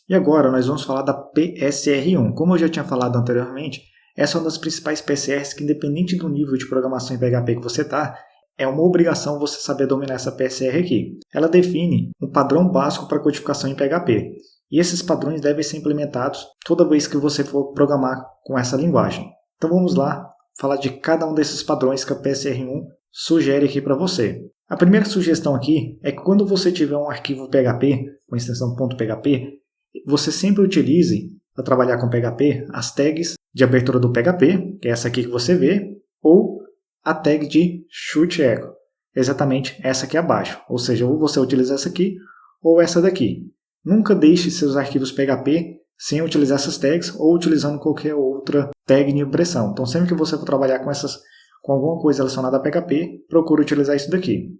E agora nós vamos falar da PSR1. Como eu já tinha falado anteriormente, essa é uma das principais PSRs que, independente do nível de programação em PHP que você está, é uma obrigação você saber dominar essa PSR aqui. Ela define um padrão básico para codificação em PHP. E esses padrões devem ser implementados toda vez que você for programar com essa linguagem. Então vamos lá falar de cada um desses padrões que a PSR1 sugere aqui para você. A primeira sugestão aqui é que quando você tiver um arquivo PHP com extensão .php, você sempre utilize, para trabalhar com PHP, as tags de abertura do PHP, que é essa aqui que você vê, ou a tag de chute echo, exatamente essa aqui abaixo. Ou seja, ou você utiliza essa aqui ou essa daqui. Nunca deixe seus arquivos PHP sem utilizar essas tags ou utilizando qualquer outra tag de impressão. Então, sempre que você for trabalhar com alguma coisa relacionada a PHP, procure utilizar isso daqui.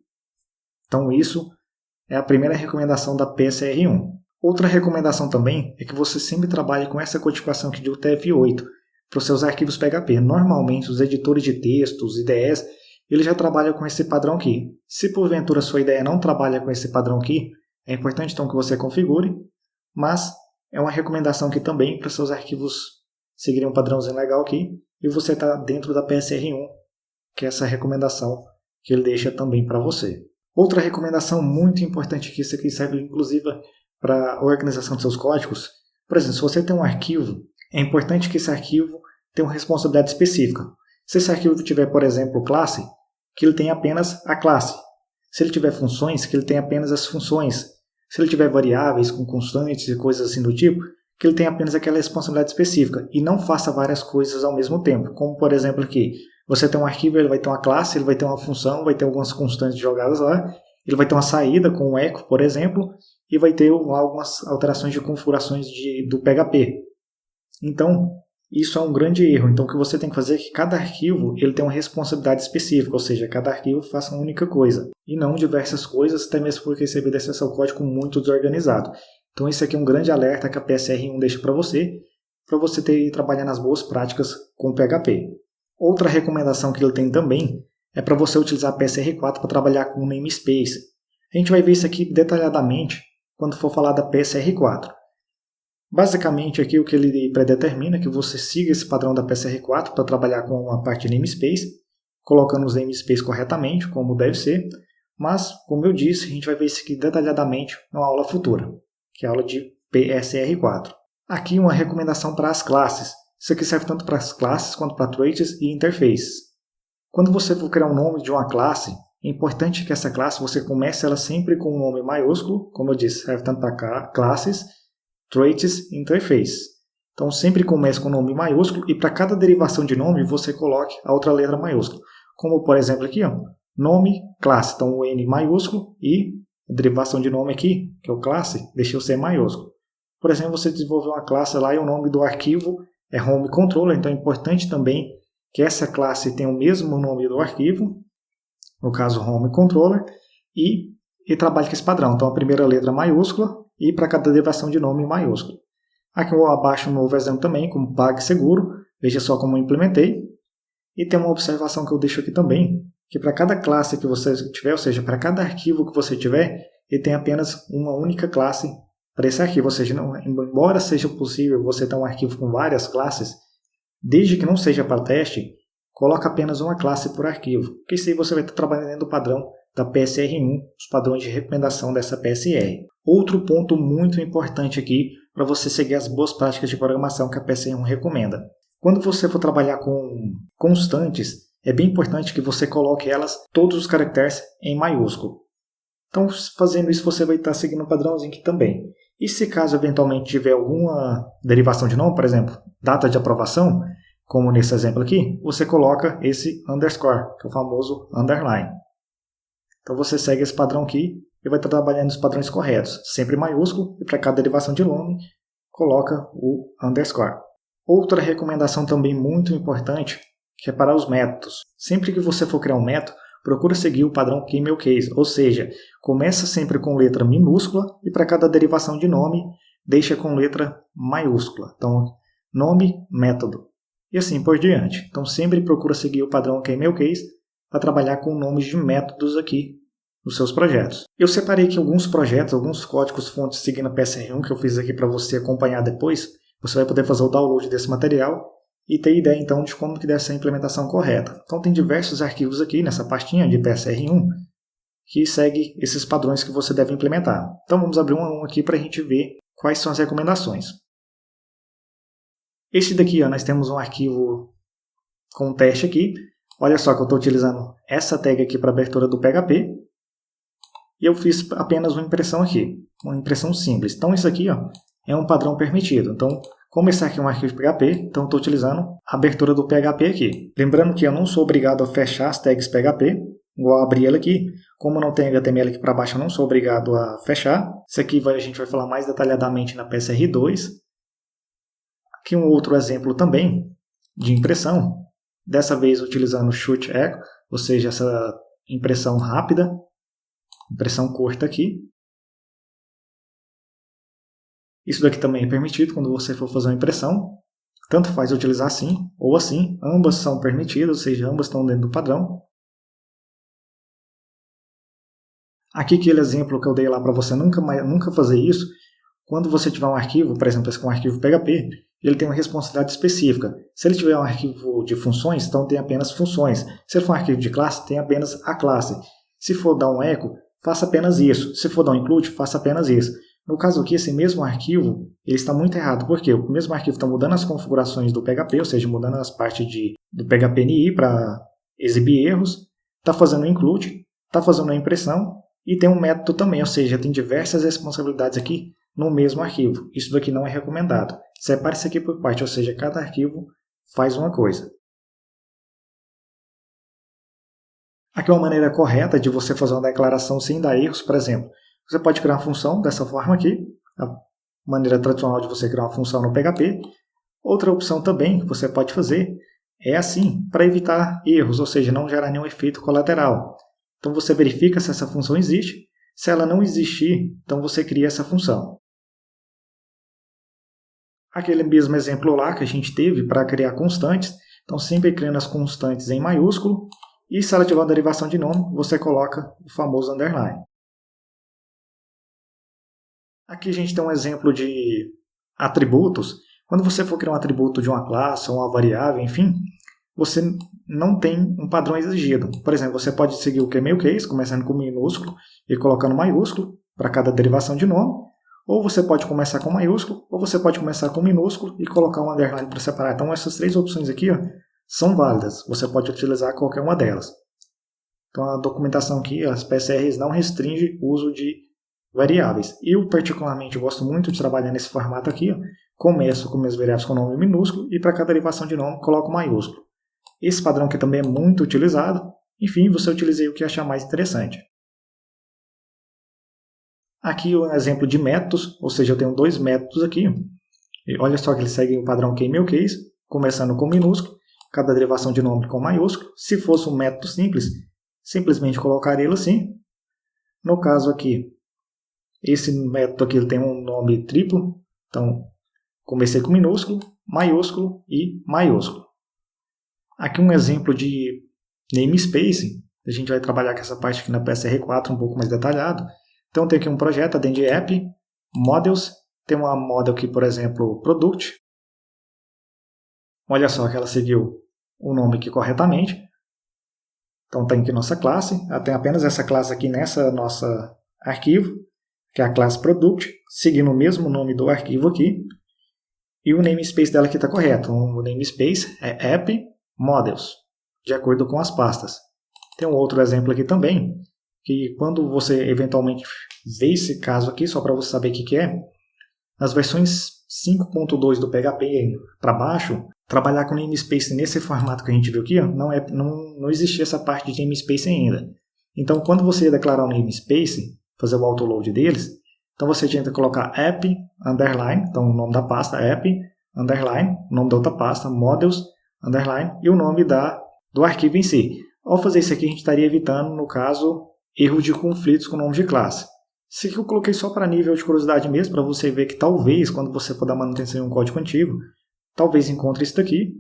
Então, isso é a primeira recomendação da PSR1. Outra recomendação também é que você sempre trabalhe com essa codificação aqui de UTF-8 para os seus arquivos PHP. Normalmente, os editores de textos, IDEs, eles já trabalham com esse padrão aqui. Se porventura sua IDE não trabalha com esse padrão aqui, é importante então que você configure, mas é uma recomendação aqui também para seus arquivos seguirem um padrãozinho legal aqui e você está dentro da PSR1, que é essa recomendação que ele deixa também para você. Outra recomendação muito importante aqui, isso aqui serve inclusive para a organização de seus códigos. Por exemplo, se você tem um arquivo, é importante que esse arquivo tenha uma responsabilidade específica. Se esse arquivo tiver, por exemplo, classe, que ele tenha apenas a classe. Se ele tiver funções, que ele tenha apenas as funções. Se ele tiver variáveis com constantes e coisas assim do tipo, que ele tenha apenas aquela responsabilidade específica e não faça várias coisas ao mesmo tempo. Como, por exemplo, aqui, você tem um arquivo, ele vai ter uma classe, ele vai ter uma função, vai ter algumas constantes jogadas lá, ele vai ter uma saída com um echo, por exemplo, e vai ter algumas alterações de configurações do PHP. Então, isso é um grande erro. Então, o que você tem que fazer é que cada arquivo ele tem uma responsabilidade específica, ou seja, cada arquivo faça uma única coisa, e não diversas coisas, até mesmo porque você evidencia seu código muito desorganizado. Então, esse aqui é um grande alerta que a PSR1 deixa para você trabalhar nas boas práticas com PHP. Outra recomendação que ele tem também é para você utilizar a PSR4 para trabalhar com namespace. A gente vai ver isso aqui detalhadamente quando for falar da PSR4. Basicamente, aqui o que ele predetermina é que você siga esse padrão da PSR4 para trabalhar com a parte de namespace, colocando os namespace corretamente, como deve ser, mas, como eu disse, a gente vai ver isso aqui detalhadamente numa aula futura, que é a aula de PSR4. Aqui uma recomendação para as classes. Isso aqui serve tanto para as classes quanto para traits e interfaces. Quando você for criar um nome de uma classe, é importante que essa classe você comece ela sempre com um nome maiúsculo, como eu disse, serve tanto para classes, traits e interface. Então sempre comece com o nome maiúsculo e para cada derivação de nome você coloque a outra letra maiúscula. Como por exemplo aqui, nome, classe, então o N maiúsculo e a derivação de nome aqui, que é o classe, deixei o C maiúsculo. Por exemplo, você desenvolveu uma classe lá e o nome do arquivo é home controller, então é importante também que essa classe tenha o mesmo nome do arquivo, no caso home controller, e trabalhe com esse padrão. Então a primeira letra maiúscula e para cada derivação de nome maiúsculo. Aqui eu abaixo um novo exemplo também, como PagSeguro, veja só como eu implementei. E tem uma observação que eu deixo aqui também, que para cada classe que você tiver, ou seja, para cada arquivo que você tiver, ele tem apenas uma única classe para esse arquivo. Ou seja, embora seja possível você ter um arquivo com várias classes, desde que não seja para teste, coloca apenas uma classe por arquivo, porque isso aí você vai estar trabalhando dentro do padrão da PSR1, os padrões de recomendação dessa PSR. Outro ponto muito importante aqui para você seguir as boas práticas de programação que a PSR1 recomenda. Quando você for trabalhar com constantes, é bem importante que você coloque elas, todos os caracteres, em maiúsculo. Então, fazendo isso, você vai estar seguindo um padrãozinho aqui também. E se caso eventualmente tiver alguma derivação de nome, por exemplo, data de aprovação, como nesse exemplo aqui, você coloca esse underscore, que é o famoso underline. Então você segue esse padrão aqui e vai estar trabalhando os padrões corretos, sempre maiúsculo, e para cada derivação de nome, coloca o underscore. Outra recomendação também muito importante, que é para os métodos. Sempre que você for criar um método, procura seguir o padrão camel case, ou seja, começa sempre com letra minúscula e para cada derivação de nome, deixa com letra maiúscula. Então, nome, método. E assim por diante. Então, sempre procura seguir o padrão camel case para trabalhar com nomes de métodos aqui nos seus projetos. Eu separei aqui alguns projetos, alguns códigos fontes seguindo a PSR1 que eu fiz aqui para você acompanhar depois. Você vai poder fazer o download desse material e ter ideia então de como que deve ser a implementação correta. Então tem diversos arquivos aqui nessa pastinha de PSR1 que segue esses padrões que você deve implementar. Então vamos abrir um a um aqui para a gente ver quais são as recomendações. Este daqui, nós temos um arquivo com um teste aqui. Olha só que eu estou utilizando essa tag aqui para abertura do PHP. E eu fiz apenas uma impressão aqui, uma impressão simples. Então isso aqui é um padrão permitido. Então, como esse aqui é um arquivo PHP, então estou utilizando a abertura do PHP aqui. Lembrando que eu não sou obrigado a fechar as tags PHP, igual abrir ela aqui. Como não tem HTML aqui para baixo, eu não sou obrigado a fechar. Isso aqui a gente vai falar mais detalhadamente na PSR2. Aqui um outro exemplo também de impressão. Dessa vez utilizando o Shoot Echo, ou seja, essa impressão rápida, impressão curta aqui. Isso daqui também é permitido quando você for fazer uma impressão. Tanto faz utilizar assim ou assim. Ambas são permitidas, ou seja, ambas estão dentro do padrão. Aqui aquele exemplo que eu dei lá para você nunca fazer isso. Quando você tiver um arquivo, por exemplo, esse aqui é um arquivo PHP, ele tem uma responsabilidade específica. Se ele tiver um arquivo de funções, então tem apenas funções. Se ele for um arquivo de classe, tem apenas a classe. Se for dar um echo, faça apenas isso. Se for dar um include, faça apenas isso. No caso aqui, esse mesmo arquivo, ele está muito errado. Por quê? O mesmo arquivo está mudando as configurações do PHP, ou seja, mudando as partes do PHP NI para exibir erros, está fazendo um include, está fazendo uma impressão e tem um método também, ou seja, tem diversas responsabilidades aqui no mesmo arquivo. Isso daqui não é recomendado. Separe isso aqui por parte, ou seja, cada arquivo faz uma coisa. Aqui é uma maneira correta de você fazer uma declaração sem dar erros, por exemplo. Você pode criar uma função dessa forma aqui, a maneira tradicional de você criar uma função no PHP. Outra opção também que você pode fazer é assim, para evitar erros, ou seja, não gerar nenhum efeito colateral. Então você verifica se essa função existe. Se ela não existir, então você cria essa função. Aquele mesmo exemplo lá que a gente teve para criar constantes, então sempre criando as constantes em maiúsculo, e se ela tiver uma derivação de nome, você coloca o famoso underline. Aqui a gente tem um exemplo de atributos. Quando você for criar um atributo de uma classe ou uma variável, enfim, você não tem um padrão exigido. Por exemplo, você pode seguir o camel case, começando com minúsculo e colocando maiúsculo para cada derivação de nome. Ou você pode começar com maiúsculo, ou você pode começar com minúsculo e colocar um underline para separar. Então essas três opções aqui são válidas. Você pode utilizar qualquer uma delas. Então a documentação aqui, as PSRs não restringe o uso de variáveis. Eu particularmente gosto muito de trabalhar nesse formato aqui. Começo com minhas variáveis com nome minúsculo e para cada derivação de nome coloco maiúsculo. Esse padrão aqui também é muito utilizado. Enfim, você utilize o que achar mais interessante. Aqui um exemplo de métodos, ou seja, eu tenho dois métodos aqui. E olha só que eles seguem o padrão camel case, começando com minúsculo, cada derivação de nome com maiúsculo. Se fosse um método simples, simplesmente colocaria ele assim. No caso aqui, esse método aqui ele tem um nome triplo, então comecei com minúsculo, maiúsculo e maiúsculo. Aqui um exemplo de namespace, a gente vai trabalhar com essa parte aqui na PSR4 um pouco mais detalhado. Então tem aqui um projeto, a Dend App, Models, tem uma model aqui, por exemplo, Product. Olha só que ela seguiu o nome aqui corretamente. Então tem aqui nossa classe, ela tem apenas essa classe aqui nessa nossa arquivo, que é a classe Product, seguindo o mesmo nome do arquivo aqui. E o namespace dela aqui está correto, o namespace é App Models, de acordo com as pastas. Tem um outro exemplo aqui também, que quando você eventualmente vê esse caso aqui, só para você saber o que é, nas versões 5.2 do PHP para baixo, trabalhar com namespace nesse formato que a gente viu aqui, não existia essa parte de namespace ainda. Então, quando você ia declarar o namespace, fazer o autoload deles, então você tinha que colocar app, underline, então o nome da pasta, app, underline, o nome da outra pasta, models, underline, e o nome do arquivo em si. Ao fazer isso aqui, a gente estaria evitando, no caso, erro de conflitos com nomes de classe. Isso aqui eu coloquei só para nível de curiosidade mesmo, para você ver que talvez, quando você for dar manutenção em um código antigo, talvez encontre isso daqui.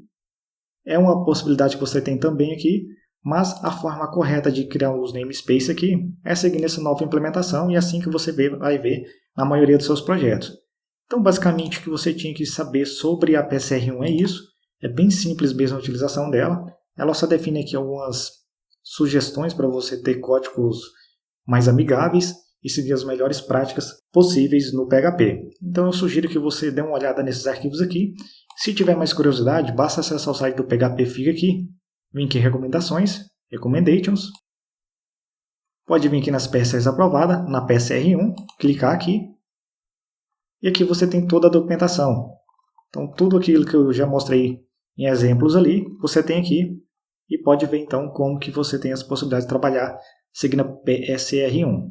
É uma possibilidade que você tem também aqui, Mas a forma correta de criar os namespace aqui é seguir essa nova implementação e assim que você vai ver na maioria dos seus projetos. Então, basicamente, o que você tinha que saber sobre a PSR1 é isso. É bem simples mesmo a utilização dela. Ela só define aqui algumas sugestões para você ter códigos mais amigáveis e seguir as melhores práticas possíveis no PHP. Então eu sugiro que você dê uma olhada nesses arquivos aqui. Se tiver mais curiosidade, basta acessar o site do PHPFig aqui, vir aqui em recomendações, recommendations. Pode vir aqui nas PSRs aprovadas, na PSR1, clicar aqui. E aqui você tem toda a documentação. Então tudo aquilo que eu já mostrei em exemplos ali, você tem aqui. E pode ver então como que você tem as possibilidades de trabalhar seguindo a PSR1.